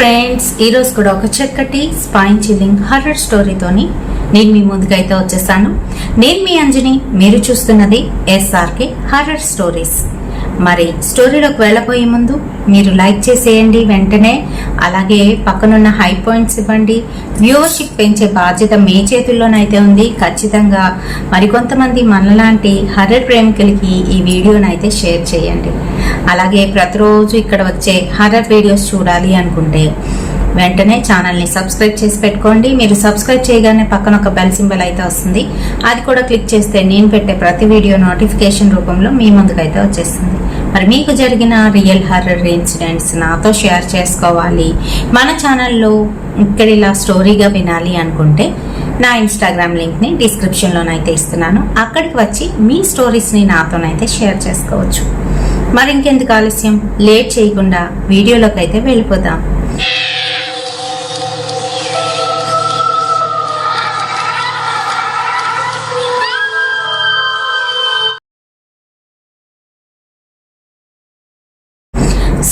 Friends, ఈరోజు కూడా ఒక చక్కటి స్పైన్ చిల్లింగ్ హర్రర్ స్టోరీతోని నేను మీ ముందుకైతే వచ్చేసాను. నేను మీ అంజని, మీరు చూస్తున్నది SRK హర్రర్ స్టోరీస్. మరి స్టోరీలోకి వెళ్ళబోయే ముందు మీరు లైక్ చేసేయండి వెంటనే, అలాగే పక్కనున్న హై పాయింట్స్ ఇవ్వండి. వ్యూవర్షిప్ పెంచే బాధ్యత మీ చేతుల్లోనైతే ఉంది. ఖచ్చితంగా మరికొంతమంది మనలాంటి హర్రర్ ప్రేమికులకి ఈ వీడియోనైతే షేర్ చేయండి. అలాగే ప్రతిరోజు ఇక్కడ వచ్చే హర్రర్ వీడియోస్ చూడాలి అనుకుంటే వెంటనే ఛానల్ని సబ్స్క్రైబ్ చేసి పెట్టుకోండి. మీరు సబ్స్క్రైబ్ చేయగానే పక్కన ఒక బెల్ సింబల్ అయితే వస్తుంది, అది కూడా క్లిక్ చేస్తే నేను పెట్టే ప్రతి వీడియో నోటిఫికేషన్ రూపంలో మీ ముందుకైతే వచ్చేస్తుంది. మరి మీకు జరిగిన రియల్ హర్రర్ ఇన్సిడెంట్స్ నాతో షేర్ చేసుకోవాలి, మన ఛానల్లో ఇక్కడ ఇలా స్టోరీగా వినాలి అనుకుంటే నా ఇన్స్టాగ్రామ్ లింక్ని డిస్క్రిప్షన్లోనైతే ఇస్తున్నాను. అక్కడికి వచ్చి మీ స్టోరీస్ని నాతోనైతే షేర్ చేసుకోవచ్చు. మరి ఇంకెందుకు ఆలస్యం, లేట్ చేయకుండా వీడియోలోకి అయితే వెళ్ళిపోదాం.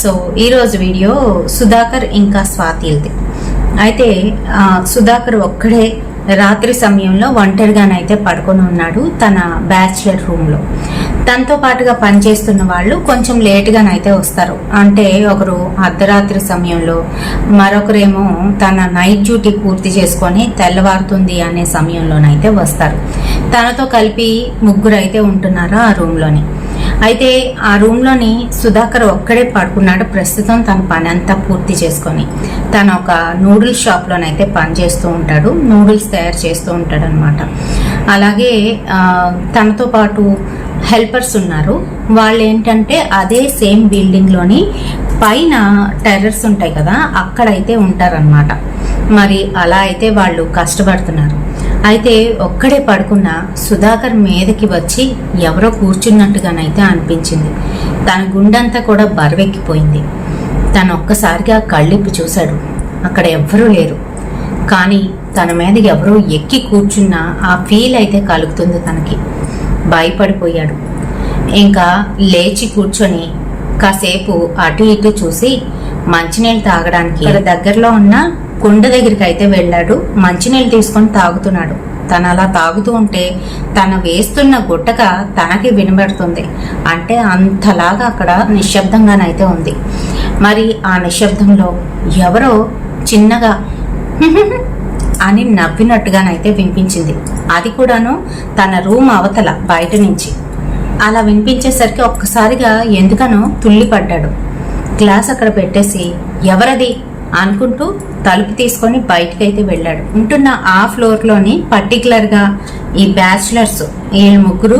సో ఈరోజు వీడియో సుధాకర్ ఇంకా స్వాతిల్ది. అయితే సుధాకర్ ఒక్కడే రాత్రి సమయంలో ఒంటరిగానైతే పడుకొని ఉన్నాడు తన బ్యాచిలర్ రూమ్లో. తనతో పాటుగా పనిచేస్తున్న వాళ్ళు కొంచెం లేటుగానైతే వస్తారు. అంటే ఒకరు అర్ధరాత్రి సమయంలో, మరొకరేమో తన నైట్ డ్యూటీ పూర్తి చేసుకొని తెల్లవారుతుంది అనే సమయంలోనైతే వస్తారు. తనతో కలిపి ముగ్గురు అయితే ఉంటున్నారు ఆ రూమ్లోని. అయితే ఆ రూమ్లోని సుధాకర్ ఒక్కడే పడుకున్నాడు ప్రస్తుతం తన పని అంతా పూర్తి చేసుకొని. తను ఒక నూడిల్స్ షాప్లోనైతే పని చేస్తూ ఉంటాడు, నూడిల్స్ తయారు చేస్తూ ఉంటాడు అనమాట. అలాగే తనతో పాటు హెల్పర్స్ ఉన్నారు. వాళ్ళు ఏంటంటే అదే సేమ్ బిల్డింగ్లోని పైన టెర్రస్ ఉంటాయి కదా, అక్కడైతే ఉంటారనమాట. మరి అలా అయితే వాళ్ళు కష్టపడుతున్నారు. అయితే ఒక్కడే పడుకున్న సుధాకర్ మీదకి వచ్చి ఎవరో కూర్చున్నట్టుగానైతే అనిపించింది. తన గుండెంతా కూడా బరువెక్కిపోయింది. తను ఒక్కసారిగా కళ్ళిప్పి చూశాడు. అక్కడ ఎవ్వరూ లేరు, కానీ తన మీద ఎవరో ఎక్కి కూర్చున్న ఆ ఫీల్ అయితే కలుగుతుంది తనకి. భయపడిపోయాడు. ఇంకా లేచి కూర్చొని కాసేపు అటు ఇటు చూసి మంచినీళ్ళు తాగడానికి దగ్గరలో ఉన్న కుండ దగ్గరికి అయితే వెళ్ళాడు. మంచినీళ్ళు తీసుకొని తాగుతున్నాడు. తను అలా తాగుతూ ఉంటే తను వేస్తున్న గుట్టక తనకి వినబడుతుంది. అంటే అంతలాగా అక్కడ నిశ్శబ్దంగానైతే ఉంది. మరి ఆ నిశ్శబ్దంలో ఎవరో చిన్నగా అని నవ్వినట్టుగానైతే వినిపించింది. అది కూడాను తన రూమ్ అవతల బయట నుంచి. అలా వినిపించేసరికి ఒక్కసారిగా ఎందుకనో తుల్లిపడ్డాడు. గ్లాస్ అక్కడ పెట్టేసి ఎవరది అనుకుంటూ తలుపు తీసుకొని బయటకైతే వెళ్ళాడు. ఉంటున్న ఆ ఫ్లోర్లోని పర్టికులర్గా ఈ బ్యాచిలర్స్ వీళ్ళు ముగ్గురు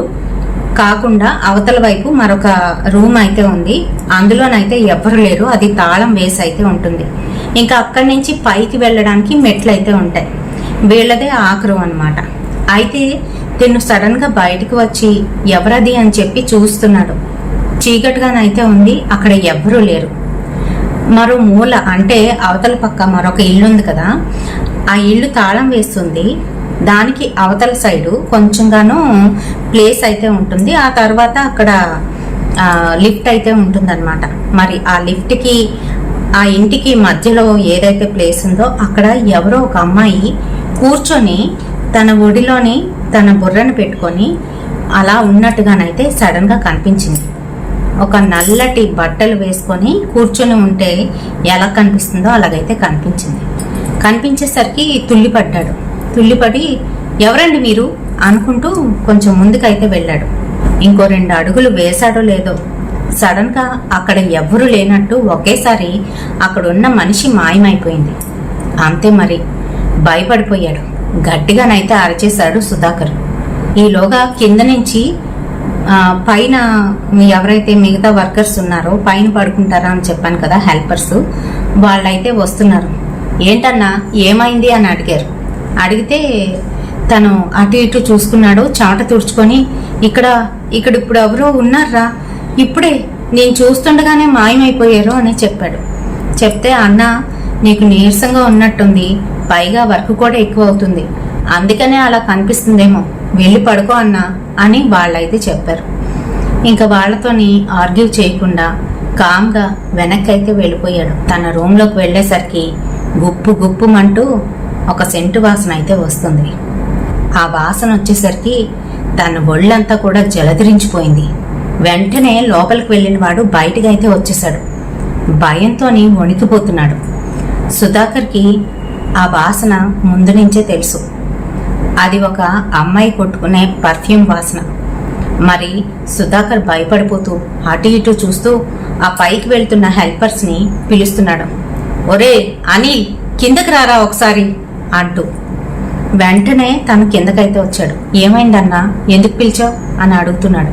కాకుండా అవతల వైపు మరొక రూమ్ అయితే ఉంది. అందులోనైతే ఎవ్వరు లేరు, అది తాళం వేసి అయితే ఉంటుంది. ఇంకా అక్కడి నుంచి పైకి వెళ్ళడానికి మెట్లు అయితే ఉంటాయి. వీళ్ళదే ఆఖరు అనమాట. అయితే తిను సడన్ గా బయటకు వచ్చి ఎవరది అని చెప్పి చూస్తున్నాడు. చీకటిగానైతే ఉంది, అక్కడ ఎవ్వరూ లేరు. మరో మూల అంటే అవతల పక్క మరొక ఇల్లు ఉంది కదా, ఆ ఇల్లు తాళం వేస్తుంది. దానికి అవతల సైడు కొంచెంగాను ప్లేస్ అయితే ఉంటుంది. ఆ తర్వాత అక్కడ లిఫ్ట్ అయితే ఉంటుందన్నమాట. మరి ఆ లిఫ్ట్కి ఆ ఇంటికి మధ్యలో ఏదైతే ప్లేస్ ఉందో అక్కడ ఎవరో ఒక అమ్మాయి కూర్చొని తన ఒడిలోని తన బుర్రను పెట్టుకొని అలా ఉన్నట్టుగానైతే సడన్గా కనిపించింది. ఒక నల్లటి బట్టలు వేసుకొని కూర్చొని ఉంటే ఎలా కనిపిస్తుందో అలాగైతే కనిపించింది. కనిపించేసరికి తుల్లిపడ్డాడు. తుల్లిపడి ఎవరండి మీరు అనుకుంటూ కొంచెం ముందుకైతే వెళ్ళాడు. ఇంకో 2 అడుగులు వేశాడో లేదో సడన్గా అక్కడ ఎవ్వరూ లేనట్టు ఒకేసారి అక్కడున్న మనిషి మాయమైపోయింది. అంతే, మరి భయపడిపోయాడు. గట్టిగానైతే అరిచేశాడు సుధాకర్. ఈలోగా కింద నుంచి పైన ఎవరైతే మిగతా వర్కర్స్ ఉన్నారో పైన పడుకుంటారా అని చెప్పాను కదా, హెల్పర్స్, వాళ్ళైతే వస్తున్నారు. ఏంటన్నా ఏమైంది అని అడిగారు. అడిగితే తను అటు ఇటు చూసుకున్నాడు. చెమట తుడుచుకొని ఇక్కడ ఇప్పుడు ఎవరో ఉన్నారా, ఇప్పుడే నేను చూస్తుండగానే మాయమైపోయారు అని చెప్పాడు. చెప్తే అన్న నీకు నీరసంగా ఉన్నట్టుంది, పైగా వర్క్ కూడా ఎక్కువ అవుతుంది, అందుకనే అలా కనిపిస్తుందేమో, వెళ్ళి పడుకో అన్నా అని వాళ్ళైతే చెప్పారు. ఇంకా వాళ్ళతోని ఆర్గ్యూ చేయకుండా కామ్గా వెనక్కి అయితే వెళ్ళిపోయాడు. తన రూమ్లోకి వెళ్ళేసరికి గుప్పు గుప్పుమంటూ ఒక సెంటు వాసన అయితే వస్తుంది. ఆ వాసన వచ్చేసరికి తన ఒళ్ళంతా కూడా జలధరించిపోయింది. వెంటనే లోపలికి వెళ్ళిన వాడు బయటికి అయితే వచ్చేశాడు. భయంతోని వణికిపోతున్నాడు. సుధాకర్కి ఆ వాసన ముందు నుంచే తెలుసు. అది ఒక అమ్మాయి కొట్టుకునే పర్ఫ్యూమ్ వాసన. మరి సుధాకర్ భయపడిపోతూ అటు ఇటు చూస్తూ ఆ పైకి వెళ్తున్న హెల్పర్స్ని పిలుస్తున్నాడు. ఒరే అనిల్, కిందకి రారా ఒకసారి అంటూ. వెంటనే తను కిందకైతే వచ్చాడు. ఏమైందన్నా, ఎందుకు పిలిచావు అని అడుగుతున్నాడు.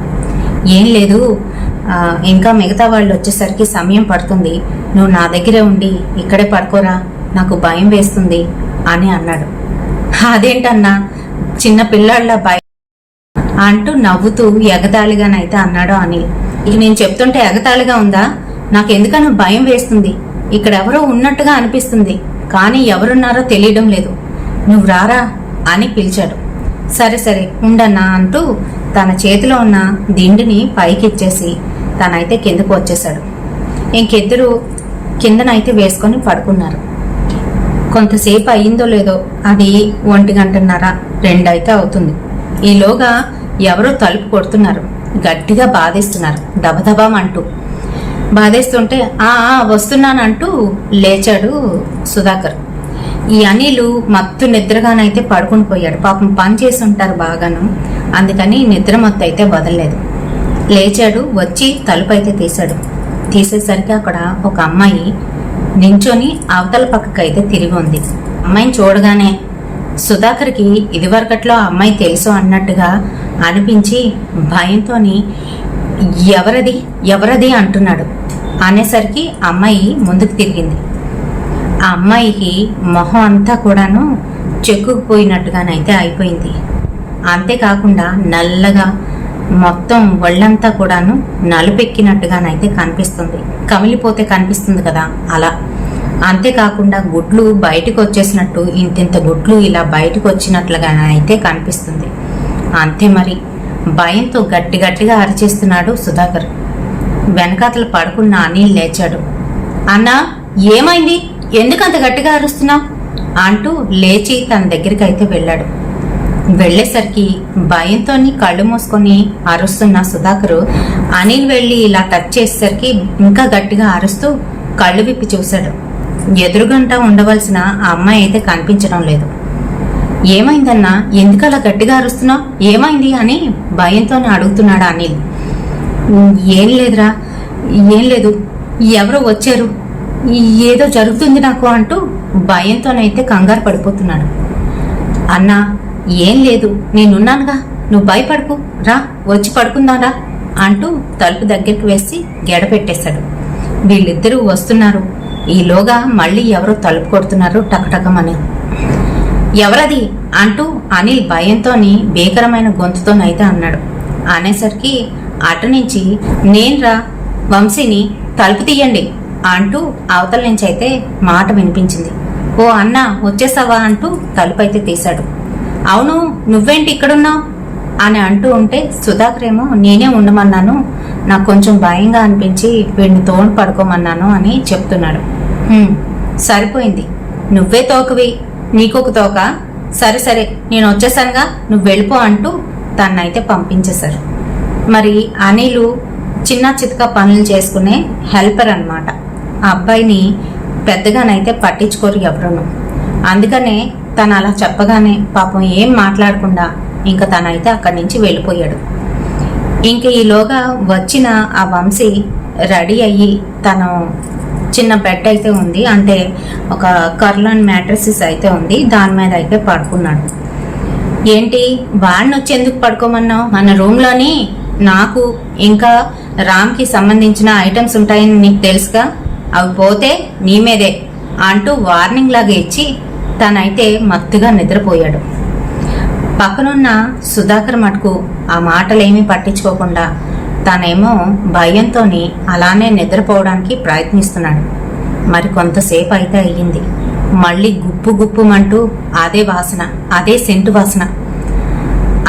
ఏం లేదు, ఇంకా మిగతా వాళ్ళు వచ్చేసరికి సమయం పడుతుంది, నువ్వు నా దగ్గరే ఉండి ఇక్కడే పడుకోరా, నాకు భయం వేస్తుంది అని అన్నాడు. అదేంటన్నా, చిన్న పిల్లాళ్ళ భయం అంటూ నవ్వుతూ ఎగతాళిగానైతే అన్నాడు అనిల్. ఇక నేను చెప్తుంటే ఎగతాళిగా ఉందా? నాకెందుకన్నా భయం వేస్తుంది. ఇక్కడ ఎవరో ఉన్నట్టుగా అనిపిస్తుంది, కానీ ఎవరున్నారో తెలియడం లేదు. నువ్వు రారా అని పిలిచాడు. సరే సరే ఉండన్నా అంటూ తన చేతిలో ఉన్న దిండిని పైకి ఇచ్చేసి తనైతే కిందకు వచ్చేశాడు. ఇంకిద్దరు కిందనైతే వేసుకొని పడుకున్నారు. కొంతసేపు అయ్యిందో లేదో, అది 1:30, 2 అయితే అవుతుంది. ఈలోగా ఎవరో తలుపు కొడుతున్నారు. గట్టిగా బాధేస్తున్నారు, దబదబామంటూ. బాధేస్తుంటే వస్తున్నానంటూ లేచాడు సుధాకర్. ఈ అనిలు మత్తు నిద్రగానైతే పడుకుని పోయాడు. పాపం పని చేసి ఉంటారు బాగాను, అందుకని నిద్ర మత్తు అయితే వదలలేదు. లేచాడు, వచ్చి తలుపు అయితే తీశాడు. తీసేసరికి అక్కడ ఒక అమ్మాయి నించొని అవతల పక్కకి అయితే తిరిగి ఉంది. అమ్మాయిని చూడగానే సుధాకర్కి ఇదివరకట్లో అమ్మాయి తెలుసు అన్నట్టుగా అనిపించి భయంతోని ఎవరది ఎవరది అంటున్నాడు. అనేసరికి అమ్మాయి ముందుకు తిరిగింది. ఆ అమ్మాయికి మొహం అంతా కూడాను చెక్కుకుపోయినట్టుగానైతే అయిపోయింది. అంతేకాకుండా నల్లగా మొత్తం ఒళ్ళంతా కూడాను నలుపెక్కినట్టుగానైతే కనిపిస్తుంది. కమిలిపోతే కనిపిస్తుంది కదా, అలా. అంతేకాకుండా గుడ్లు బయటకు వచ్చేసినట్టు ఇంతింత గుడ్లు ఇలా బయటకు వచ్చినట్లుగానైతే కనిపిస్తుంది. అంతే మరి, భయంతో గట్టి గట్టిగా అరిచేస్తున్నాడు సుధాకర్. వెనకాతలు పడుకున్న అనిల్ లేచాడు. అన్నా, ఏమైంది, ఎందుకంత గట్టిగా అరుస్తున్నావు అంటూ లేచి తన దగ్గరికి అయితే వెళ్ళాడు. వెళ్ళేసరికి భయంతో కళ్ళు మూసుకొని అరుస్తున్న సుధాకరు అనిల్ వెళ్ళి ఇలా టచ్ చేసేసరికి ఇంకా గట్టిగా అరుస్తూ కళ్ళు విప్పి చూశాడు. ఎదురుగంట ఉండవలసిన ఆ అమ్మాయి అయితే కనిపించడం లేదు. ఏమైందన్నా, ఎందుకు అలా గట్టిగా అరుస్తున్నావు, ఏమైంది అని భయంతోనే అడుగుతున్నాడు అనిల్. ఏం లేదురా, ఏం లేదు, ఎవరో వచ్చారు, ఏదో జరుగుతుంది నాకు అంటూ భయంతోనైతే కంగారు పడిపోతున్నాడు. అన్నా, ఏం లేదు, నేనున్నానుగా, నువ్వు భయపడకు, రా వచ్చి పడుకుందారా అంటూ తలుపు దగ్గరికి వేసి గెడ పెట్టేశాడు. వీళ్ళిద్దరూ వస్తున్నారు. ఈలోగా మళ్ళీ ఎవరో తలుపు కొడుతున్నారు టకటకమని. ఎవరది అంటూ అనిల్ భయంతోని భీకరమైన గొంతుతోనైతే అన్నాడు. అనేసరికి అటు నుంచి, నేన్రా వంశీని, తలుపు తీయండి అంటూ అవతల నుంచి అయితే మాట వినిపించింది. ఓ అన్నా, వచ్చేసావా అంటూ తలుపు అయితే తీశాడు. అవును, నువ్వేంటి ఇక్కడున్నావు అని అంటూ ఉంటే సుధాకర్ ఏమో నేనే ఉండమన్నాను, నాకు కొంచెం భయంగా అనిపించి వీడిని తోడు పడుకోమన్నాను అని చెప్తున్నాడు. సరిపోయింది, నువ్వే తోకవి, నీకొక తోక, సరే సరే నేను వచ్చేసానుగా, నువ్వు వెళ్ళిపో అంటూ తన్నైతే పంపించేశారు. మరి అనిలు చిన్న చితక పనులు చేసుకునే హెల్పర్ అన్నమాట. ఆ అబ్బాయిని పెద్దగానైతే పట్టించుకోరు ఎవరును. అందుకనే తను అలా చెప్పగానే పాపం ఏం మాట్లాడకుండా ఇంకా తనైతే అక్కడి నుంచి వెళ్ళిపోయాడు. ఇంక ఈలోగా వచ్చిన ఆ వంశీ రెడీ అయ్యి తను చిన్న బెడ్ అయితే ఉంది, అంటే ఒక కర్లన్ మ్యాట్రసెస్ అయితే ఉంది, దాని మీద అయితే పడుకున్నాడు. ఏంటి, వాడిని వచ్చి ఎందుకు పడుకోమన్నావు? మన రూమ్లోని నాకు ఇంకా రామ్కి సంబంధించిన ఐటమ్స్ ఉంటాయని నీకు తెలుసుగా, అవి పోతే నీ మీదే అంటూ వార్నింగ్ లాగా ఇచ్చి తనైతే మత్తుగా నిద్రపోయాడు. పక్కనున్న సుధాకర్ మటుకు ఆ మాటలేమీ పట్టించుకోకుండా తనేమో భయంతో అలానే నిద్రపోవడానికి ప్రయత్నిస్తున్నాడు. మరి కొంతసేపు అయితే అయ్యింది. మళ్ళీ గుప్పు గుప్పుమంటూ అదే వాసన, అదే సెంటు వాసన.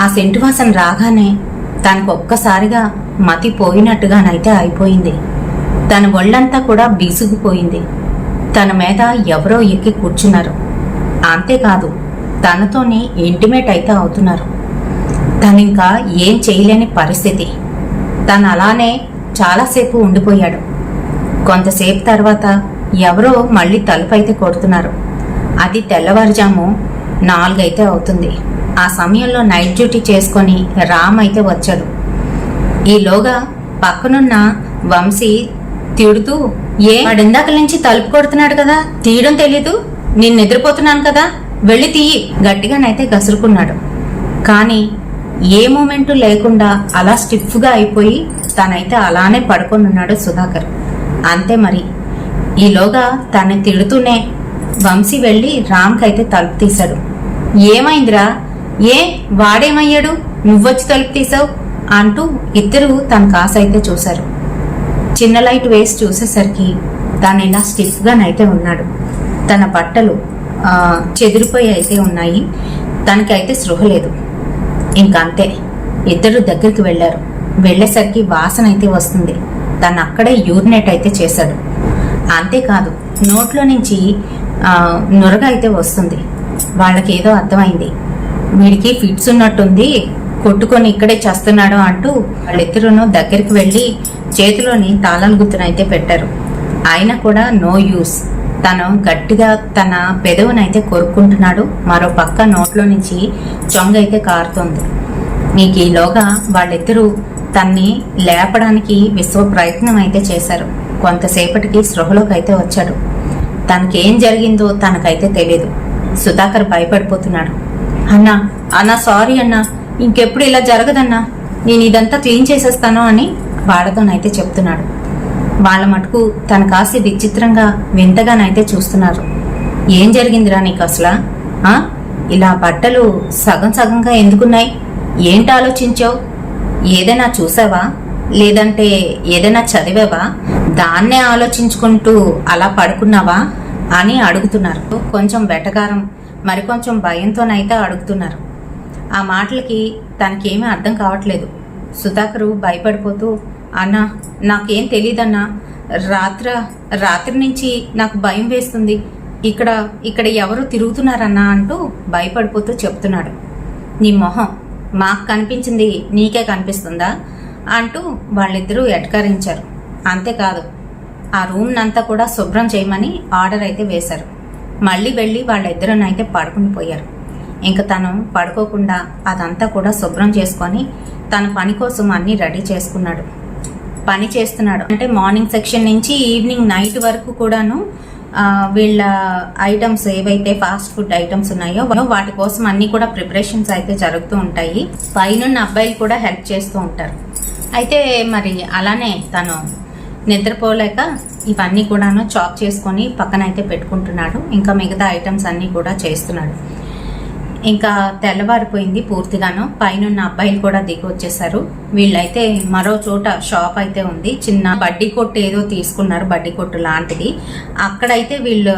ఆ సెంటు వాసన రాగానే తనకు ఒక్కసారిగా మతి పోయినట్టుగానైతే అయిపోయింది. తన ఒళ్ళంతా కూడా బిగుసుకుపోయింది. తన మీద ఎవరో ఎక్కి కూర్చున్నారు. అంతేకాదు తనతోని ఇంటిమేట్ అయితే అవుతున్నారు. తనింకా ఏం చేయలేని పరిస్థితి. తను అలానే చాలాసేపు ఉండిపోయాడు. కొంతసేపు తర్వాత ఎవరో మళ్ళీ తలుపు అయితే కొడుతున్నారు. అది తెల్లవారుజాము 4 అయితే అవుతుంది. ఆ సమయంలో నైట్ డ్యూటీ చేసుకొని రామ్ అయితే వచ్చాడు. ఈలోగా పక్కనున్న వంశీ తిడుతూ, వాడు ఇందాక నుంచి తలుపు కొడుతున్నాడు కదా, తీయడం తెలీదు, నేను నిద్రపోతున్నాను కదా, వెళ్ళి తీయి, గట్టిగానైతే గసురుకున్నాడు. కానీ ఏ మూమెంటు లేకుండా అలా స్టిఫ్గా అయిపోయి తనైతే అలానే పడుకొని ఉన్నాడు సుధాకర్. అంతే మరి. ఈలోగా తను తిడుతూనే వంశీ వెళ్ళి రామ్కైతే తలుపు తీశాడు. ఏమైందిరా, వాడేమయ్యాడు, నువ్వొచ్చి తలుపు తీసావు అంటూ ఇద్దరు తన కాసైతే చూశారు. చిన్న లైట్ వేసి చూసేసరికి తను ఇలా స్టిఫ్గానైతే ఉన్నాడు. తన బట్టలు చెదిరిపోయి అయితే ఉన్నాయి. తనకైతే స్పృహ లేదు. ఇంకంతే. ఇద్దరు దగ్గరికి వెళ్ళారు. వెళ్ళేసరికి వాసన అయితే వస్తుంది. తను అక్కడే యూరినేట్ అయితే చేశాడు. అంతేకాదు నోట్లో నుంచి నురగ అయితే వస్తుంది. వాళ్ళకేదో అర్థమైంది. వీడికి ఫిట్స్ ఉన్నట్టుంది, కొట్టుకొని ఇక్కడే చేస్తున్నాడు అంటూ వాళ్ళిద్దరూ దగ్గరికి వెళ్ళి చేతిలోని తాళాల గుర్తునైతే పెట్టారు. అయినా కూడా నో యూస్. తను గట్టిగా తన పెదవునైతే కొరుక్కుంటున్నాడు. మరో పక్క నోట్లో నుంచి చొంగ అయితే కారుతోంది. నీకు ఈలోగా వాళ్ళిద్దరూ తన్ని లేపడానికి విశ్వ ప్రయత్నం అయితే చేశారు. కొంతసేపటికి స్పృహలోకి అయితే వచ్చాడు. తనకేం జరిగిందో తనకైతే తెలియదు. సుధాకర్ భయపడిపోతున్నాడు. అన్నా సారీ అన్నా, ఇంకెప్పుడు ఇలా జరగదన్నా, నేను ఇదంతా క్లీన్ చేసేస్తాను అని వాళ్ళతోనైతే చెప్తున్నాడు. వాళ్ళ మటుకు తన కాసి విచిత్రంగా వింతగానైతే చూస్తున్నారు. ఏం జరిగిందిరా నీకు అసలు? ఇలా బట్టలు సగం సగంగా ఎందుకున్నాయి? ఏంటి ఆలోచించావు? ఏదైనా చూసావా, లేదంటే ఏదైనా చదివావా? దాన్నే ఆలోచించుకుంటూ అలా పడుకున్నావా అని అడుగుతున్నారు. కొంచెం వెటకారం, మరికొంచెం భయంతోనైతే అడుగుతున్నారు. ఆ మాటలకి తనకేమీ అర్థం కావట్లేదు. సుధాకరు భయపడిపోతూ, అన్నా నాకేం తెలీదన్నా, రాత్రి నుంచి నాకు భయం వేస్తుంది, ఇక్కడ ఎవరు తిరుగుతున్నారన్నా అంటూ భయపడిపోతూ చెప్తున్నాడు. నీ మొహం, మాకు కనిపించింది నీకే కనిపిస్తుందా అంటూ వాళ్ళిద్దరూ ఎటకరించారు. అంతేకాదు ఆ రూమ్నంతా కూడా శుభ్రం చేయమని ఆర్డర్ అయితే వేశారు. మళ్ళీ వెళ్ళి వాళ్ళిద్దరూనైతే పడుకుని పోయారు. ఇంకా తను పడుకోకుండా అదంతా కూడా శుభ్రం చేసుకొని తన పని కోసం అన్నీ రెడీ చేసుకున్నాడు. పని చేస్తున్నాడు అంటే మార్నింగ్ సెక్షన్ నుంచి ఈవినింగ్ నైట్ వరకు కూడాను వీళ్ళ ఐటమ్స్ ఏవైతే ఫాస్ట్ ఫుడ్ ఐటమ్స్ ఉన్నాయో వాటి కోసం అన్ని కూడా ప్రిపరేషన్స్ అయితే జరుగుతూ ఉంటాయి. పైనున్న అబ్బాయిలు కూడా హెల్ప్ చేస్తూ ఉంటారు. అయితే మరి అలానే తను నిద్రపోలేక ఇవన్నీ కూడాను చాప్ చేసుకొని పక్కనైతే పెట్టుకుంటున్నాడు. ఇంకా మిగతా ఐటమ్స్ అన్నీ కూడా చేస్తున్నాడు. ఇంకా తెల్లవారిపోయింది పూర్తిగాను. పైనున్న అబ్బాయిలు కూడా దిగి వచ్చేసారు. వీళ్ళైతే మరో చోట షాప్ అయితే ఉంది, చిన్న బడ్డీ కొట్టు ఏదో తీసుకున్నారు, బడ్డీ కొట్టు లాంటిది. అక్కడైతే వీళ్ళు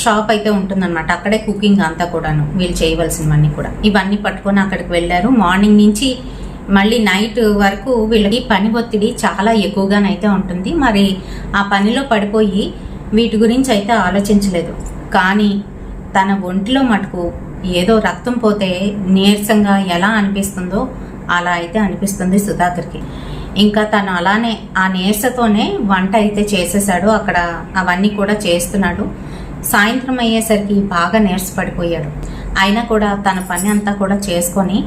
షాప్ అయితే ఉంటుందన్నమాట. అక్కడే కుకింగ్ అంతా కూడాను వీళ్ళు చేయవలసినవన్నీ కూడా ఇవన్నీ పట్టుకొని అక్కడికి వెళ్ళారు. మార్నింగ్ నుంచి మళ్ళీ నైట్ వరకు వీళ్ళకి పని ఒత్తిడి చాలా ఎక్కువగానైతే ఉంటుంది. మరి ఆ పనిలో పడిపోయి వీటి గురించి అయితే ఆలోచించలేదు. కానీ తన ఒంటిలో మటుకు ఏదో రక్తం పోతే నీరసంగా ఎలా అనిపిస్తుందో అలా అయితే అనిపిస్తుంది సుధాకర్కి. ఇంకా తను అలానే ఆ నీరసతోనే వంట అయితే చేసేసాడు. అక్కడ అవన్నీ కూడా చేస్తున్నాడు. సాయంత్రం అయ్యేసరికి బాగా నీరసపడిపోయాడు. అయినా కూడా తన పని అంతా కూడా చేసుకొని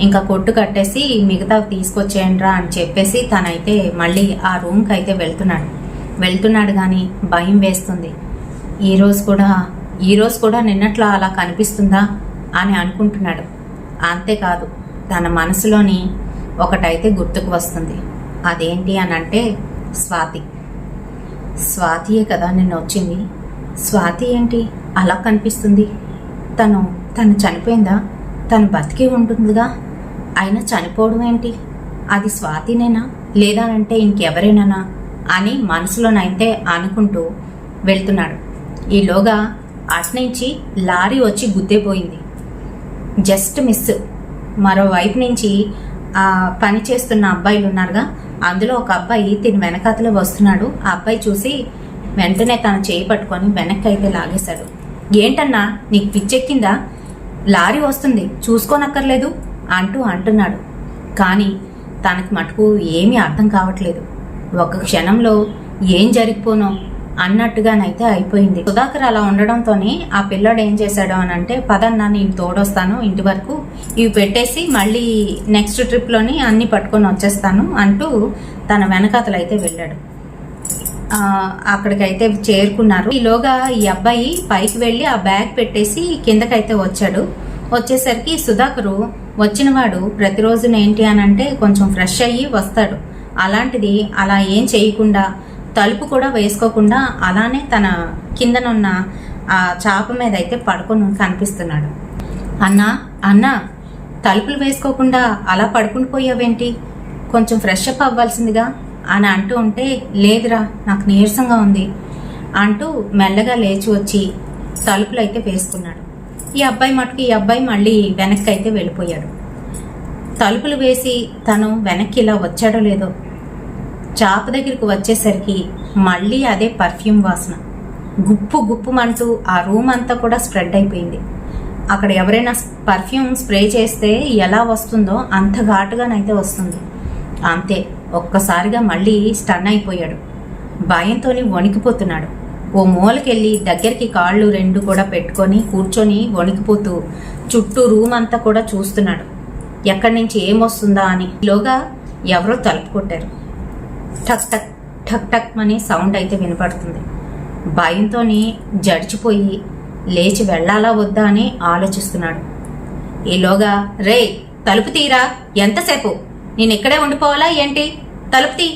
ఇంకా కొట్టు కట్టేసి మిగతా తీసుకొచ్చేయండిరా అని చెప్పేసి తనైతే మళ్ళీ ఆ రూమ్కి అయితే వెళ్తున్నాడు కానీ భయం వేస్తుంది. ఈరోజు కూడా నిన్నట్లా అలా కనిపిస్తుందా అని అనుకుంటున్నాడు. అంతేకాదు తన మనసులోని ఒకటైతే గుర్తుకు వస్తుంది. అదేంటి అని అంటే స్వాతియే కదా నిన్న వచ్చింది. స్వాతి ఏంటి అలా కనిపిస్తుంది? తను చనిపోయిందా? తను బతికే ఉంటుందిగా, అయినా చనిపోవడం ఏంటి? అది స్వాతినేనా లేదానంటే ఇంకెవరేనా అని మనసులోనైతే అనుకుంటూ వెళ్తున్నాడు. ఈలోగా అట్నుంచి లారీ వచ్చి గుద్దేపోయింది. Just miss. మరోవైపు నుంచి ఆ పని చేస్తున్న అబ్బాయిలు ఉన్నారుగా, అందులో ఒక అబ్బాయి తిని వెనకాతలే వస్తున్నాడు. ఆ అబ్బాయి చూసి వెంటనే తన చేయి పట్టుకొని వెనక్కి అయితే లాగేశాడు. ఏంటన్నా నీకు పిచ్చెక్కిందా? లారీ వస్తుంది చూసుకోనక్కర్లేదు అంటున్నాడు. కానీ తనకి మటుకు ఏమీ అర్థం కావట్లేదు. ఒక క్షణంలో ఏం జరిగిపోనో అన్నట్టుగానైతే అయిపోయింది. సుధాకర్ అలా ఉండడంతోనే ఆ పిల్లాడు ఏం చేశాడు అని అంటే, పదన్నా నేను తోడొస్తాను ఇంటి వరకు, ఇవి పెట్టేసి మళ్ళీ నెక్స్ట్ ట్రిప్లోని అన్ని పట్టుకొని వచ్చేస్తాను అంటూ తన వెనకాతలు అయితే వెళ్ళాడు. అక్కడికైతే చేరుకున్నారు. ఈలోగా ఈ అబ్బాయి పైకి వెళ్ళి ఆ బ్యాగ్ పెట్టేసి కిందకైతే వచ్చాడు. వచ్చేసరికి సుధాకరు వచ్చినవాడు ప్రతిరోజు ఏంటి అని అంటే కొంచెం ఫ్రెష్ అయ్యి వస్తాడు. అలాంటిది అలా ఏం చేయకుండా తలుపు కూడా వేసుకోకుండా అలానే తన కిందనున్న ఆ చాప మీద అయితే పడుకొని కనిపిస్తున్నాడు. అన్నా తలుపులు వేసుకోకుండా అలా పడుకుని పోయావేంటి? కొంచెం ఫ్రెష్ అప్ అవ్వాల్సిందిగా అని అంటూ ఉంటే, లేదురా నాకు నీరసంగా ఉంది అంటూ మెల్లగా లేచి వచ్చి తలుపులు అయితే వేసుకున్నాడు. ఈ అబ్బాయి మళ్ళీ వెనక్కి అయితే వెళ్ళిపోయాడు. తలుపులు వేసి తను వెనక్కి ఇలా వచ్చాడో లేదో, చాప దగ్గరికి వచ్చేసరికి మళ్ళీ అదే పర్ఫ్యూమ్ వాసన గుప్పుమంటూ ఆ రూమ్ అంతా కూడా స్ప్రెడ్ అయిపోయింది. అక్కడ ఎవరైనా పర్ఫ్యూమ్ స్ప్రే చేస్తే ఎలా వస్తుందో అంత ఘాటుగానైతే వస్తుంది. అంతే, ఒక్కసారిగా మళ్ళీ స్టన్ అయిపోయాడు. భయంతోని వణికిపోతున్నాడు. ఓ మూలకెళ్ళి దగ్గరికి కాళ్ళు రెండు కూడా పెట్టుకొని కూర్చొని వణికిపోతూ చుట్టూ రూమ్ అంతా కూడా చూస్తున్నాడు, ఎక్కడి నుంచి ఏమొస్తుందా అని. ఈలోగా ఎవరో తలుపు కొట్టారు. ఠక్ టక్ ఠక్ టక్ అని సౌండ్ అయితే వినపడుతుంది. భయంతోని జడిచిపోయి లేచి వెళ్ళాలా వద్దా అని ఆలోచిస్తున్నాడు. ఈలోగా, రే తలుపు తీరా, ఎంతసేపు నేను ఇక్కడే ఉండిపోవాలా ఏంటి? తలుపు తీ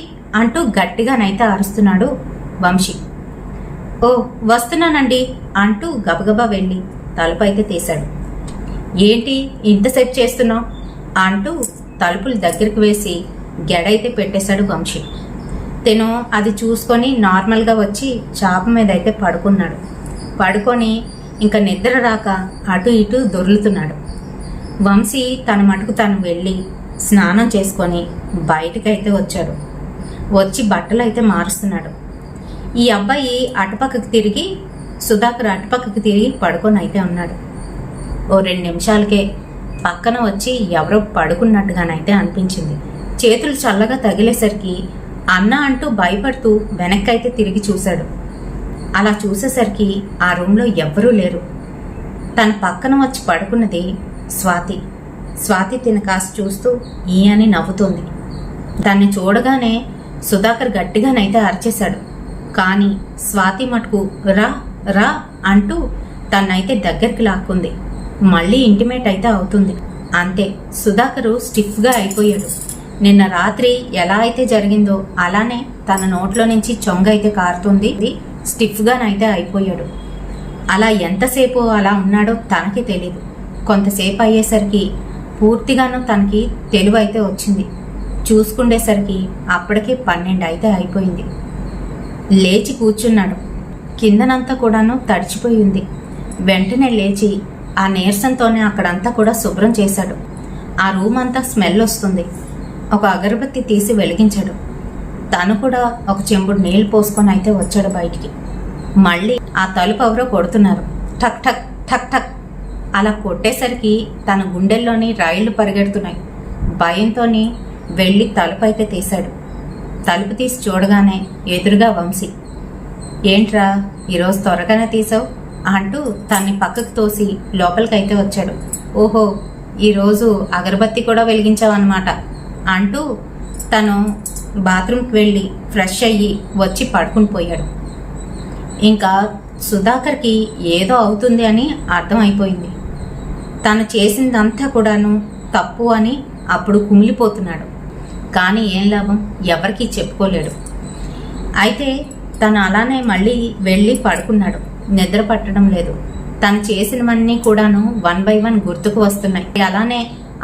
అంటూ గట్టిగానైతే అరుస్తున్నాడు వంశీ. ఓ వస్తున్నానండి అంటూ గబగబా వెళ్ళి తలుపు అయితే తీశాడు. ఏంటి ఇంతసేపు చేస్తున్నావు అంటూ తలుపులు దగ్గరికి వేసి గెడైతే పెట్టేశాడు వంశీ. తను అది చూసుకొని నార్మల్గా వచ్చి చాప మీద అయితే పడుకున్నాడు. పడుకొని ఇంకా నిద్ర రాక అటు ఇటు దొర్లుతున్నాడు. వంశీ తన మటుకు తను వెళ్ళి స్నానం చేసుకొని బయటకైతే వచ్చాడు. వచ్చి బట్టలు అయితే మారుస్తున్నాడు. ఈ అబ్బాయి అటుపక్కకి తిరిగి, సుధాకర్ అటుపక్కకి తిరిగి పడుకొని అయితే ఉన్నాడు. ఓ 2 నిమిషాలకే పక్కన వచ్చి ఎవరో పడుకున్నట్టుగానైతే అనిపించింది. చేతులు చల్లగా తగిలేసరికి అన్న అంటూ భయపడుతూ వెనక్కైతే తిరిగి చూశాడు. అలా చూసేసరికి ఆ రూమ్లో ఎవ్వరూ లేరు. తన పక్కన వచ్చి పడుకున్నది స్వాతి. స్వాతి తిన కాస్త చూస్తూ ఈ అని నవ్వుతోంది. దాన్ని చూడగానే సుధాకర్ గట్టిగానైతే అరిచేశాడు. కానీ స్వాతి మటుకు రా రా అంటూ తన్నైతే దగ్గరికి లాక్కుంది. మళ్ళీ ఇంటిమేట్ అయితే అవుతుంది. అంతే, సుధాకరు స్టిఫ్గా అయిపోయాడు. నిన్న రాత్రి ఎలా అయితే జరిగిందో అలానే తన నోట్లో నుంచి చొంగ అయితే కారుతుంది. స్టిఫ్గానైతే అయిపోయాడు. అలా ఎంతసేపు అలా ఉన్నాడో తనకి తెలీదు. కొంతసేపు అయ్యేసరికి పూర్తిగాను తనకి తెలివి అయితే వచ్చింది. చూసుకుండేసరికి అప్పటికే 12 అయితే అయిపోయింది. లేచి కూర్చున్నాడు. కిందనంతా కూడాను తడిచిపోయి ఉంది. వెంటనే లేచి ఆ నీరసంతోనే అక్కడంతా కూడా శుభ్రం చేశాడు. ఆ రూమ్ అంతా స్మెల్ వస్తుంది. ఒక అగరబత్తి తీసి వెలిగించాడు. తను కూడా ఒక చెంబుడు నీళ్లు పోసుకొని అయితే వచ్చాడు బయటికి. మళ్ళీ ఆ తలుపు ఎవరో కొడుతున్నారు. ఠక్ ఠక్ ఠక్ ఠక్ అలా కొట్టేసరికి తన గుండెల్లోని రైళ్లు పరిగెడుతున్నాయి. భయంతోని వెళ్ళి తలుపు అయితే తీశాడు. తలుపు తీసి చూడగానే ఎదురుగా వంశీ. ఏంట్రా ఈరోజు త్వరగానే తీసావు అంటూ తన్ని పక్కకు తోసి లోపలికైతే వచ్చాడు. ఓహో, ఈరోజు అగరబత్తి కూడా వెలిగించావన్నమాట అంటూ తను బాత్రూమ్కి వెళ్ళి ఫ్రెష్ అయ్యి వచ్చి పడుకుని పోయాడు. ఇంకా సుధాకర్కి ఏదో అవుతుంది అని అర్థమైపోయింది. తను చేసిందంతా కూడాను తప్పు అని అప్పుడు కుమిలిపోతున్నాడు. కానీ ఏం లాభం, ఎవరికీ చెప్పుకోలేడు. అయితే తను అలానే మళ్ళీ వెళ్ళి పడుకున్నాడు. నిద్ర పట్టడం లేదు. తను చేసినవన్నీ కూడాను 1 by 1 గుర్తుకు వస్తున్నాయి. అలానే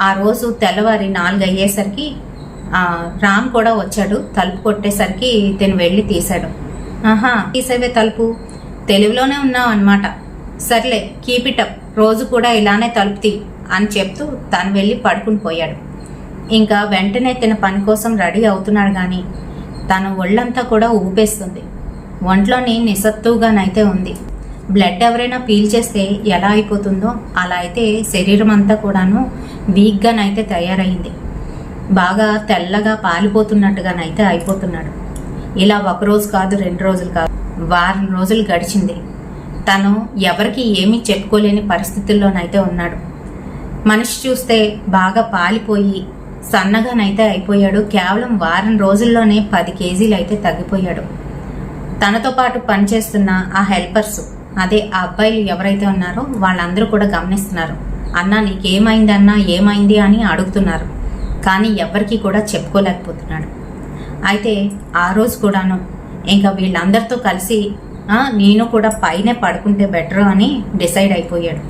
ఆ రోజు తెల్లవారి 4 అయ్యేసరికి రామ్ కూడా వచ్చాడు. తలుపు కొట్టేసరికి తను వెళ్ళి తీశాడు. ఆహా, తీసేవే తలుపు, తెలివిలోనే ఉన్నావు అనమాట. సర్లే, కీప్ ఇట్ అప్, రోజు కూడా ఇలానే తలుపు తీ అని చెప్తూ తను వెళ్ళి పడుకుని పోయాడు. ఇంకా వెంటనే తన పని కోసం రెడీ అవుతున్నాడు కానీ తన ఒళ్ళంతా కూడా ఊపేస్తుంది. ఒంట్లోని నిస్సత్తుగానైతే ఉంది. బ్లడ్ ఎవరైనా పీల్చేస్తే ఎలా అయిపోతుందో అలా అయితే శరీరం అంతా కూడాను వీక్గానైతే తయారైంది. బాగా తెల్లగా పాలిపోతున్నట్టుగానైతే అయిపోతున్నాడు. ఇలా 1 రోజు కాదు 2 రోజులు కాదు, వారం రోజులు గడిచింది. తను ఎవరికి ఏమీ చెప్పుకోలేని పరిస్థితుల్లోనైతే ఉన్నాడు. మనిషి చూస్తే బాగా పాలిపోయి సన్నగానైతే అయిపోయాడు. కేవలం వారం రోజుల్లోనే 10 కేజీలు అయితే తగ్గిపోయాడు. తనతో పాటు పనిచేస్తున్న ఆ హెల్పర్స్, అదే ఆ అబ్బాయిలు ఎవరైతే ఉన్నారో వాళ్ళందరూ కూడా గమనిస్తున్నారు. అన్నా నీకేమైందన్నా, ఏమైంది అని అడుగుతున్నారు. కానీ ఎవరికి కూడా చెప్పుకోలేకపోతున్నాడు. అయితే ఆ రోజు కూడాను ఇంకా వీళ్ళందరితో కలిసి నేను కూడా పైనే పడుకుంటే బెటర్ అని డిసైడ్ అయిపోయాడు.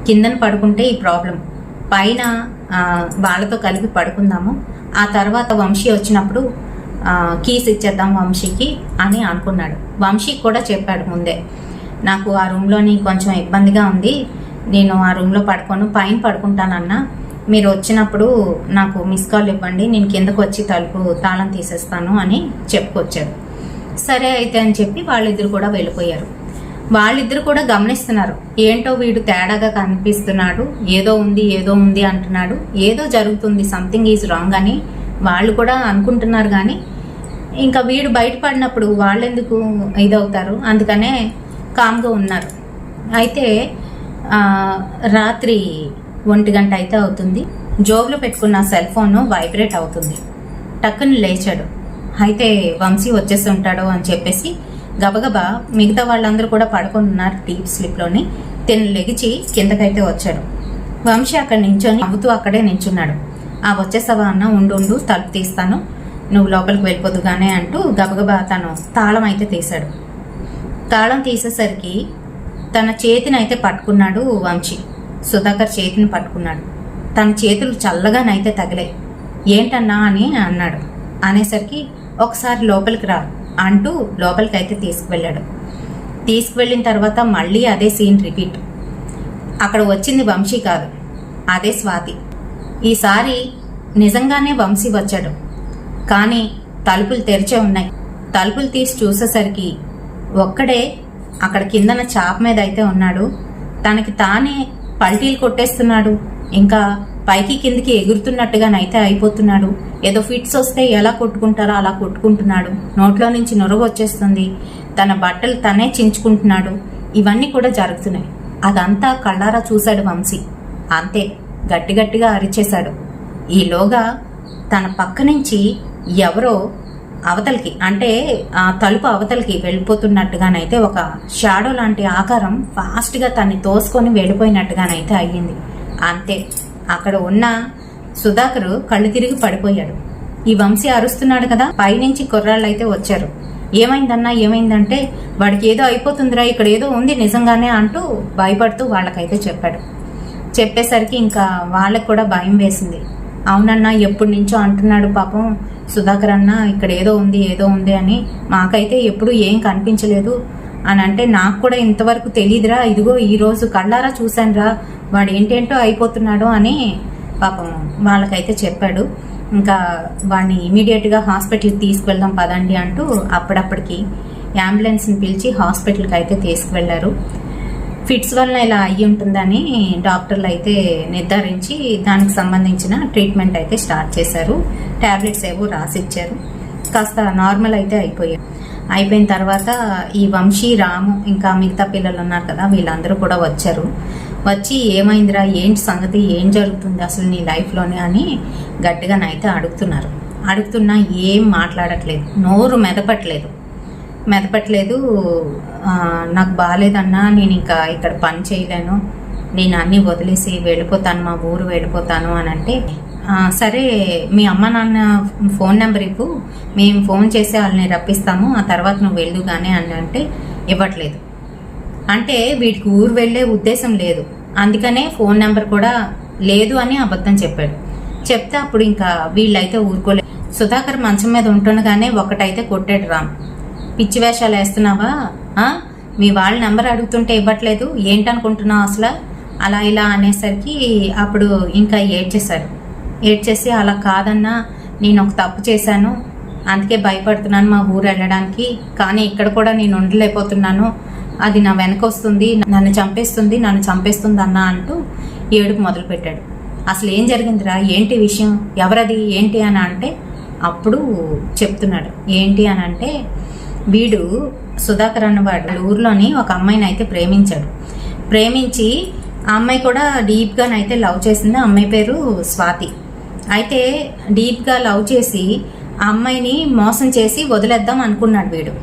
కిందన పడుకుంటే ఈ ప్రాబ్లం, పైన వాళ్ళతో కలిపి పడుకుందాము, ఆ తర్వాత వంశీ వచ్చినప్పుడు కీస్ ఇచ్చేద్దాం వంశీకి అని అనుకున్నాడు. వంశీకి కూడా చెప్పాడు ముందే, నాకు ఆ రూమ్లోని కొంచెం ఇబ్బందిగా ఉంది, నేను ఆ రూమ్లో పడుకోను, పైన పడుకుంటానన్నా, మీరు వచ్చినప్పుడు నాకు మిస్ కాల్ ఇవ్వండి, నేను కిందకు వచ్చి తాళం తీసేస్తాను అని చెప్పుకొచ్చాడు. సరే అయితే అని చెప్పి వాళ్ళిద్దరు కూడా వెళ్ళిపోయారు. వాళ్ళిద్దరు కూడా గమనిస్తున్నారు, ఏంటో వీడు తేడాగా కనిపిస్తున్నాడు, ఏదో ఉంది అంటున్నాడు, ఏదో జరుగుతుంది, సంథింగ్ ఈజ్ రాంగ్ అని వాళ్ళు కూడా అనుకుంటున్నారు. కానీ ఇంకా వీడు బయటపడినప్పుడు వాళ్ళెందుకు ఇదవుతారు, అందుకనే కామ్గా ఉన్నారు. అయితే రాత్రి 1 గంట అయితే అవుతుంది. జోబులో పెట్టుకున్న సెల్ ఫోన్ వైబ్రేట్ అవుతుంది. టక్కుని లేచాడు. అయితే వంశీ వచ్చేసి ఉంటాడు అని చెప్పేసి గబగబా మిగతా వాళ్ళందరూ కూడా పడుకొని ఉన్నారు డీప్ స్లీప్లోని. తిని లెగిచి కిందకైతే వచ్చాడు. వంశీ అక్కడ నించొని నవ్వుతూ అక్కడే నించున్నాడు. వచ్చేసావా అన్న, ఉండు తలుపు తీస్తాను, నువ్వు లోపలికి వెళ్ళిపోదుగానే అంటూ గబగబా తను తాళం అయితే తీశాడు. తాళం తీసేసరికి తన చేతిని అయితే పట్టుకున్నాడు వంశీ. సుధాకర్ చేతిని పట్టుకున్నాడు. తన చేతులు చల్లగానైతే తగిలాయి. ఏంటన్నా అని అన్నాడు. అనేసరికి ఒకసారి లోపలికి రా అంటూ లోపలికి అయితే తీసుకువెళ్ళాడు. తీసుకువెళ్ళిన తర్వాత మళ్ళీ అదే సీన్ రిపీట్. అక్కడ వచ్చింది వంశీ కాదు, అదే స్వాతి. ఈసారి నిజంగానే వంశీ వచ్చాడు. కానీ తలుపులు తెరిచే ఉన్నాయి. తలుపులు తీసి చూసేసరికి ఒక్కడే అక్కడ కిందన చాప మీద అయితే ఉన్నాడు. తనకి తానే పల్టీలు కొట్టేస్తున్నాడు. ఇంకా పైకి కిందికి ఎగురుతున్నట్టుగానైతే అయిపోతున్నాడు. ఏదో ఫిట్స్ వస్తే ఎలా కొట్టుకుంటారో అలా కొట్టుకుంటున్నాడు. నోట్లో నుంచి నొరగ వచ్చేస్తుంది. తన బట్టలు తనే చించుకుంటున్నాడు. ఇవన్నీ కూడా జరుగుతున్నాయి. అదంతా కళ్ళారా చూశాడు వంశీ. అంతే గట్టిగట్టిగా అరిచేశాడు. ఈలోగా తన పక్క నుంచి ఎవరో అవతలికి, అంటే ఆ తలుపు అవతలికి వెళ్ళిపోతున్నట్టుగానైతే ఒక షాడో లాంటి ఆకారం ఫాస్ట్గా తన్ని తోసుకొని వెళ్ళిపోయినట్టుగానైతే అయ్యింది. అంతే అక్కడ ఉన్న సుధాకర్ కళ్ళు తిరిగి పడిపోయాడు. ఈ వంశీ అరుస్తున్నాడు కదా, పైనుంచి కుర్రాళ్ళు అయితే వచ్చారు. ఏమైందన్నా, ఏమైందంటే వాడికి ఏదో అయిపోతుందిరా, ఇక్కడ ఏదో ఉంది నిజంగానే అంటూ భయపడుతూ వాళ్ళకైతే చెప్పాడు. చెప్పేసరికి ఇంకా వాళ్ళకు కూడా భయం వేసింది. అవునన్నా, ఎప్పటి నుంచో అంటున్నాడు పాపం సుధాకర్ అన్న, ఇక్కడ ఏదో ఉంది అని, మాకైతే ఎప్పుడు ఏం కనిపించలేదు అని అంటే, నాకు కూడా ఇంతవరకు తెలియదురా, ఇదిగో ఈరోజు కళ్ళారా చూశానురా, వాడు ఏంటేంటో అయిపోతున్నాడు అని పాపం వాళ్ళకైతే చెప్పాడు. ఇంకా వాడిని ఇమీడియట్గా హాస్పిటల్కి తీసుకువెళ్దాం పదండి అంటూ అప్పుడప్పటికి అంబులెన్స్ని పిలిచి హాస్పిటల్కి అయితే తీసుకువెళ్లారు. ఫిట్స్ వలన ఇలా అయ్యి ఉంటుందని డాక్టర్లు అయితే నిర్ధారించి దానికి సంబంధించిన ట్రీట్మెంట్ అయితే స్టార్ట్ చేశారు. ట్యాబ్లెట్స్ ఏవో రాసిచ్చారు. కాస్త నార్మల్ అయితే అయిపోయిన తర్వాత ఈ వంశీ, రాము ఇంకా మిగతా పిల్లలు ఉన్నారు కదా, వీళ్ళందరూ కూడా వచ్చారు. వచ్చి ఏమైందిరా, ఏంటి సంగతి, ఏం జరుగుతుంది అసలు నీ లైఫ్లోనే అని గట్టిగానైతే అడుగుతున్నా ఏం మాట్లాడట్లేదు, నోరు మెదపట్లేదు. నాకు బాగాలేదన్నా, నేను ఇంకా ఇక్కడ పని చేయలేను, నేను అన్నీ వదిలేసి వెళ్ళిపోతాను, మా ఊరు వెళ్ళిపోతాను అని అంటే, సరే మీ అమ్మ నాన్న ఫోన్ నెంబర్ ఇవ్వు, మేము ఫోన్ చేసి వాళ్ళని రప్పిస్తాము, ఆ తర్వాత నువ్వు వెళ్ళు కానీ అని అంటే ఇవ్వట్లేదు. అంటే వీడికి ఊరు వెళ్ళే ఉద్దేశం లేదు, అందుకనే ఫోన్ నెంబర్ కూడా లేదు అని అబద్ధం చెప్పాడు. చెప్తే అప్పుడు ఇంకా వీళ్ళైతే ఊరుకోలేదు. సుధాకర్ మంచం మీద ఉంటుండగానే ఒకటైతే కొట్టాడు రామ్. పిచ్చి వేషాలు వేస్తున్నావా, మీ వాళ్ళ నెంబర్ అడుగుతుంటే ఇవ్వట్లేదు, ఏంటనుకుంటున్నావు అసలు, అలా ఇలా అనేసరికి అప్పుడు ఇంకా ఏడ్చేశాడు. ఏడ్చేసి అలా కాదన్నా, నేను ఒక తప్పు చేశాను, అందుకే భయపడుతున్నాను మా ఊరు వెళ్ళడానికి, కానీ ఇక్కడ కూడా నేను ఉండలేకపోతున్నాను, అది నా వెనక వస్తుంది, నన్ను చంపేస్తుంది అన్నా అంటూ ఏడుపు మొదలుపెట్టాడు. అసలు ఏం జరిగిందిరా, ఏంటి విషయం, ఎవరది, ఏంటి అని అంటే అప్పుడు చెప్తున్నాడు. ఏంటి అని అంటే, వీడు సుధాకర్ అన్నవాడు ఊర్లోని ఒక అమ్మాయిని అయితే ప్రేమించి ఆ అమ్మాయి కూడా డీప్గానైతే లవ్ చేసింది. ఆ అమ్మాయి పేరు స్వాతి. అయితే డీప్గా లవ్ చేసి ఆ అమ్మాయిని మోసం చేసి వదిలేద్దాం అనుకున్నాడు వీడు.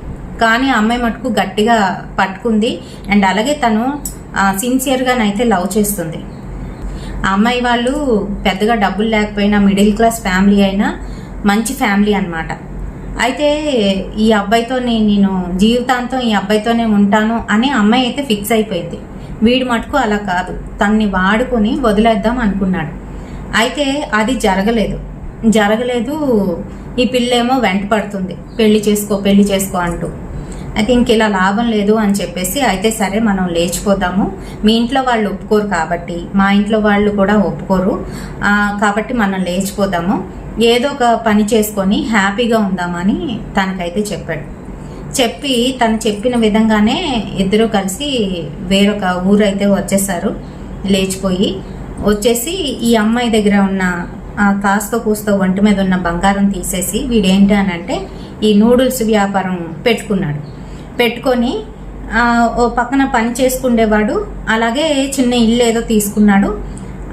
కానీ ఆ అమ్మాయి మటుకు గట్టిగా పట్టుకుంది. అండ్ అలాగే తను సిన్సియర్గానైతే లవ్ చేస్తుంది. ఆ అమ్మాయి వాళ్ళు పెద్దగా డబ్బులు లేకపోయినా మిడిల్ క్లాస్ ఫ్యామిలీ అయినా మంచి ఫ్యామిలీ అన్నమాట. అయితే ఈ అబ్బాయితో నేను జీవితాంతం ఈ అబ్బాయితోనే ఉంటాను అని అమ్మాయి అయితే ఫిక్స్ అయిపోయింది. వీడు మటుకు అలా కాదు, తన్ని వాడుకొని వదిలేద్దాం అనుకున్నాడు. అయితే అది జరగలేదు. ఈ పిల్లేమో వెంట పడుతుంది, పెళ్లి చేసుకో అంటూ. అయితే ఇంక ఇలా లాభం లేదు అని చెప్పేసి, అయితే సరే మనం లేచిపోదాము, మీ ఇంట్లో వాళ్ళు ఒప్పుకోరు కాబట్టి మా ఇంట్లో వాళ్ళు కూడా ఒప్పుకోరు కాబట్టి మనం లేచిపోదాము, ఏదో ఒక పని చేసుకొని హ్యాపీగా ఉందామని తనకైతే చెప్పి తను చెప్పిన విధంగానే ఇద్దరు కలిసి వేరొక ఊరైతే వచ్చేసారు. వచ్చేసి ఈ అమ్మాయి దగ్గర ఉన్న కాస్తో కూస్తో ఒంటి మీద ఉన్న బంగారం తీసేసి వీడేంటి అని అంటే ఈ నూడిల్స్ వ్యాపారం పెట్టుకొని ఓ పక్కన పని చేసుకుండేవాడు. అలాగే చిన్న ఇల్లు ఏదో తీసుకున్నాడు,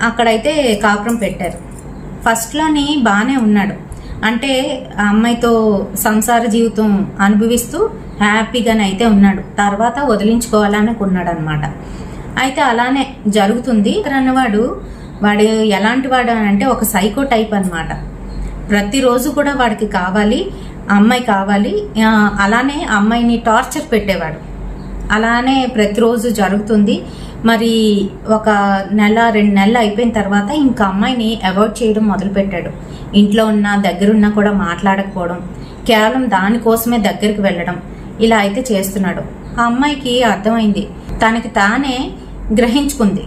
అక్కడైతే కాపురం పెట్టారు. ఫస్ట్లోని బాగానే ఉన్నాడు, అంటే ఆ అమ్మాయితో సంసార జీవితం అనుభవిస్తూ హ్యాపీగానైతే ఉన్నాడు. తర్వాత వదిలించుకోవాలనుకున్నాడు అనమాట. అయితే అలానే జరుగుతుంది. అన్నవాడు వాడు ఎలాంటి వాడు అని అంటే ఒక సైకో టైప్ అనమాట. ప్రతిరోజు కూడా వాడికి కావాలి, అమ్మాయి కావాలి, అలానే అమ్మాయిని టార్చర్ పెట్టేవాడు. అలానే ప్రతిరోజు జరుగుతుంది. మరి ఒక నెల 2 నెలలు అయిపోయిన తర్వాత ఇంకా అమ్మాయిని అవాయిడ్ చేయడం మొదలుపెట్టాడు. ఇంట్లో ఉన్న దగ్గరున్నా కూడా మాట్లాడకపోవడం, కేవలం దానికోసమే దగ్గరికి వెళ్ళడం, ఇలా అయితే చేస్తున్నాడు. ఆ అమ్మాయికి అర్థమైంది, తనకి తానే గ్రహించుకుంది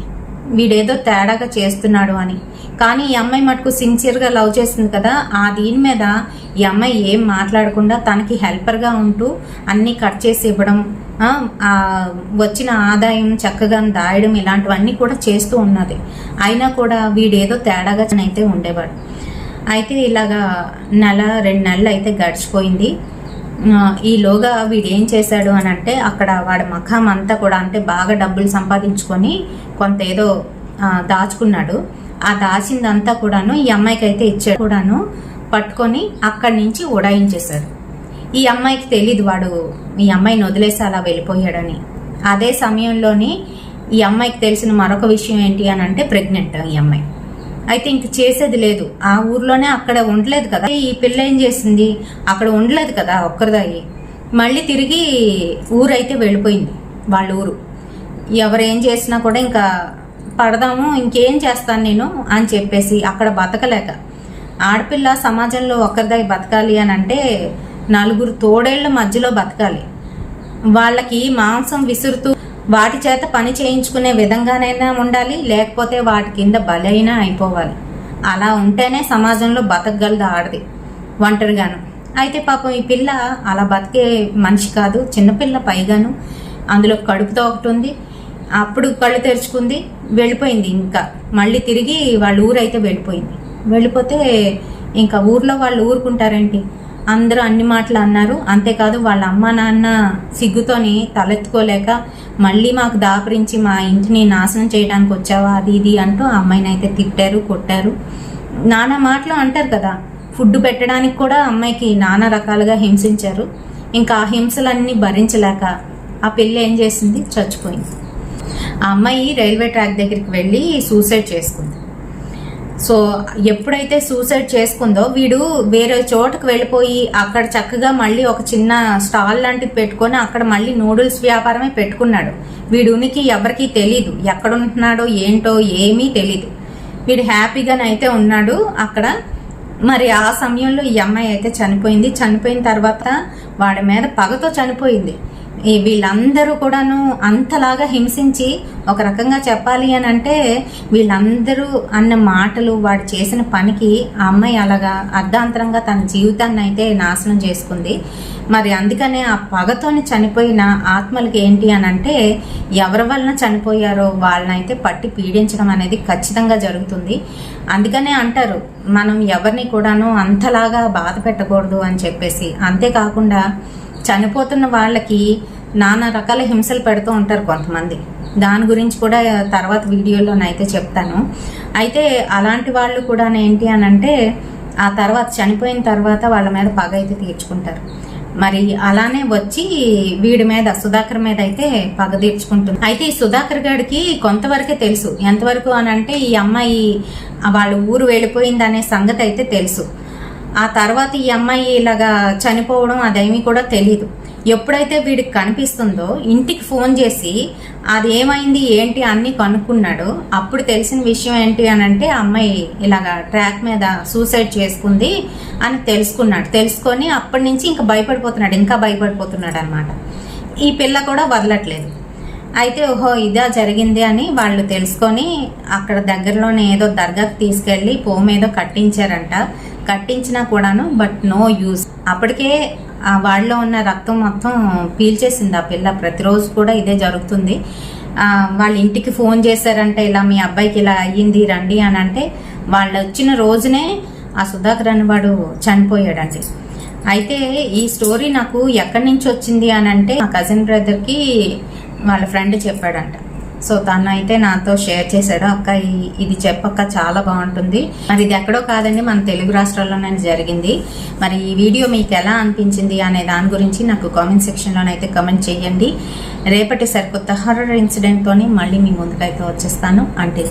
వీడేదో తేడాగా చేస్తున్నాడు అని. కానీ ఈ అమ్మాయి మటుకు సిన్సియర్గా లవ్ చేసింది కదా, ఆ దీని మీద ఈ అమ్మాయి ఏం మాట్లాడకుండా తనకి హెల్పర్గా ఉంటూ అన్నీ కట్ చేసి ఇవ్వడం, వచ్చిన ఆదాయం చక్కగా దాయడం, ఇలాంటివన్నీ కూడా చేస్తూ ఉన్నది. అయినా కూడా వీడేదో తేడాగా అయితే ఉండేవాడు. అయితే ఇలాగా 1-2 నెలలు అయితే గడిచిపోయింది. ఈలోగా వీడు ఏం చేశాడు అని అంటే, అక్కడ వాడి మఖం అంతా కూడా అంటే బాగా డబ్బులు సంపాదించుకొని కొంత ఏదో దాచుకున్నాడు. ఆ దాచిందంతా కూడాను ఈ అమ్మాయికి అయితే ఇచ్చాడు. కూడాను పట్టుకొని అక్కడి నుంచి ఉడాయించేశాడు. ఈ అమ్మాయికి తెలీదు వాడు ఈ అమ్మాయిని వదిలేసి అలా వెళ్ళిపోయాడని. అదే సమయంలోని ఈ అమ్మాయికి తెలిసిన మరొక విషయం ఏంటి అని అంటే, ప్రెగ్నెంట్ ఈ అమ్మాయి. అయితే ఇంక చేసేది లేదు, ఆ ఊర్లోనే అక్కడ ఉండలేదు కదా. ఈ పిల్ల ఏం చేసింది, అక్కడ ఉండలేదు కదా ఒక్కరిదాయి, మళ్ళీ తిరిగి ఊరైతే వెళ్ళిపోయింది. వాళ్ళ ఊరు ఎవరేం చేసినా కూడా ఇంకా పడదాము, ఇంకేం చేస్తాను నేను అని చెప్పేసి అక్కడ బతకలేక, ఆడపిల్ల సమాజంలో ఒక్కరిదాయి బతకాలి అని అంటే 4 తోడేళ్ల మధ్యలో బతకాలి. వాళ్ళకి మాంసం విసురుతూ వాటి చేత పని చేయించుకునే విధంగానైనా ఉండాలి, లేకపోతే వాటి కింద బలైనా అయిపోవాలి. అలా ఉంటేనే సమాజంలో బతకగలదు ఆడది ఒంటరిగాను. అయితే పాపం ఈ పిల్ల అలా బతికే మనిషి కాదు, చిన్నపిల్ల పైగాను, అందులో కడుపుతో ఒకటి ఉంది. అప్పుడు కళ్ళు తెరుచుకుంది, వెళ్ళిపోయింది. ఇంకా మళ్ళీ తిరిగి వాళ్ళ ఊరైతే వెళ్ళిపోతే ఇంకా ఊర్లో వాళ్ళు ఊరుకుంటారేంటి, అందరూ అన్ని మాటలు అన్నారు. అంతేకాదు వాళ్ళ అమ్మ నాన్న సిగ్గుతోని తలెత్తుకోలేక మళ్ళీ మాకు దాపరించి మా ఇంటిని నాశనం చేయడానికి వచ్చావా అది ఇది అంటూ ఆ అమ్మాయిని అయితే తిట్టారు, కొట్టారు, నానా మాటలు అంటారు కదా. ఫుడ్ పెట్టడానికి కూడా అమ్మాయికి నానా రకాలుగా హింసించారు. ఇంకా ఆ హింసలన్నీ భరించలేక ఆ పిల్ల ఏం చేసింది, చచ్చిపోయింది. ఆ అమ్మాయి రైల్వే ట్రాక్ దగ్గరికి వెళ్ళి సూసైడ్ చేసుకుంది. సో ఎప్పుడైతే సూసైడ్ చేసుకుందో వీడు వేరే చోటకు వెళ్ళిపోయి అక్కడ చక్కగా మళ్ళీ ఒక చిన్న స్టాల్ లాంటిది పెట్టుకొని అక్కడ మళ్ళీ నూడిల్స్ వ్యాపారమే పెట్టుకున్నాడు. వీడు ఉనికి ఎవరికీ తెలీదు, ఎక్కడ ఉంటున్నాడో ఏంటో ఏమీ తెలీదు. వీడు హ్యాపీగానైతే ఉన్నాడు అక్కడ. మరి ఆ సమయంలో ఈ అమ్మాయి అయితే చనిపోయింది. చనిపోయిన తర్వాత వాడి మీద పగతో చనిపోయింది. వీళ్ళందరూ కూడాను అంతలాగా హింసించి, ఒక రకంగా చెప్పాలి అని అంటే వీళ్ళందరూ అన్న మాటలు, వాడు చేసిన పనికి ఆ అమ్మాయి అలాగా అర్ధాంతరంగా తన జీవితాన్ని అయితే నాశనం చేసుకుంది. మరి అందుకనే ఆ పగతోని చనిపోయిన ఆత్మలకి ఏంటి అని అంటే ఎవరి వలన చనిపోయారో వాళ్ళనైతే పట్టి పీడించడం అనేది ఖచ్చితంగా జరుగుతుంది. అందుకనే అంటారు మనం ఎవరిని కూడాను అంతలాగా బాధ పెట్టకూడదు అని చెప్పేసి. అంతేకాకుండా చనిపోతున్న వాళ్ళకి నానా రకాల హింసలు పెడుతూ ఉంటారు కొంతమంది. దాని గురించి కూడా తర్వాత వీడియోలోనైతే చెప్తాను. అయితే అలాంటి వాళ్ళు కూడా ఏంటి అని అంటే ఆ తర్వాత చనిపోయిన తర్వాత వాళ్ళ మీద పగ అయితే తీర్చుకుంటారు. మరి అలానే వచ్చి వీడి మీద, సుధాకర్ మీద అయితే పగ తీర్చుకుంటుంది. అయితే ఈ సుధాకర్ గారికి కొంతవరకే తెలుసు. ఎంతవరకు అని అంటే ఈ అమ్మాయి వాళ్ళ ఊరు వెళ్ళిపోయింది అనే సంగతి అయితే తెలుసు. ఆ తర్వాత ఈ అమ్మాయి ఇలాగా చనిపోవడం అదేమీ కూడా తెలీదు. ఎప్పుడైతే వీడికి కనిపిస్తుందో ఇంటికి ఫోన్ చేసి అది ఏమైంది ఏంటి అన్ని కనుక్కున్నాడు. అప్పుడు తెలిసిన విషయం ఏంటి అని అంటే అమ్మాయి ఇలాగా ట్రాక్ మీద సూసైడ్ చేసుకుంది అని తెలుసుకొని అప్పటి నుంచి ఇంకా భయపడిపోతున్నాడు అనమాట. ఈ పిల్ల కూడా వదలట్లేదు. అయితే ఓహో ఇదా జరిగింది అని వాళ్ళు తెలుసుకొని అక్కడ దగ్గరలోనే ఏదో దర్గాకి తీసుకెళ్లి పోమేదో కట్టించారంట. కట్టించినా కూడాను బట్ నో యూజ్. అప్పటికే ఆ వాళ్ళలో ఉన్న రక్తం మొత్తం పీల్చేసింది ఆ పిల్ల. ప్రతిరోజు కూడా ఇదే జరుగుతుంది. వాళ్ళ ఇంటికి ఫోన్ చేశారంటే ఇలా మీ అబ్బాయికి ఇలా అయ్యింది రండి అని అంటే వాళ్ళు వచ్చిన రోజునే ఆ సుధాకర్ అనేవాడు చనిపోయాడండి. అయితే ఈ స్టోరీ నాకు ఎక్కడి నుంచి వచ్చింది అని అంటే మా కజిన్ బ్రదర్కి వాళ్ళ ఫ్రెండ్ చెప్పాడంట. సో తను అయితే నాతో షేర్ చేశాడు, అక్క ఇది చెప్పక్క చాలా బాగుంటుంది. మరి ఇది ఎక్కడో కాదండి, మన తెలుగు రాష్ట్రాల్లోనే జరిగింది. మరి ఈ వీడియో మీకు ఎలా అనిపించింది అనే దాని గురించి నాకు కామెంట్ సెక్షన్లోనైతే కమెంట్ చేయండి. రేపటి సరికొత్త హర్రర్ ఇన్సిడెంట్తోని మళ్ళీ మీ ముందుకైతే వచ్చేస్తాను. అంటే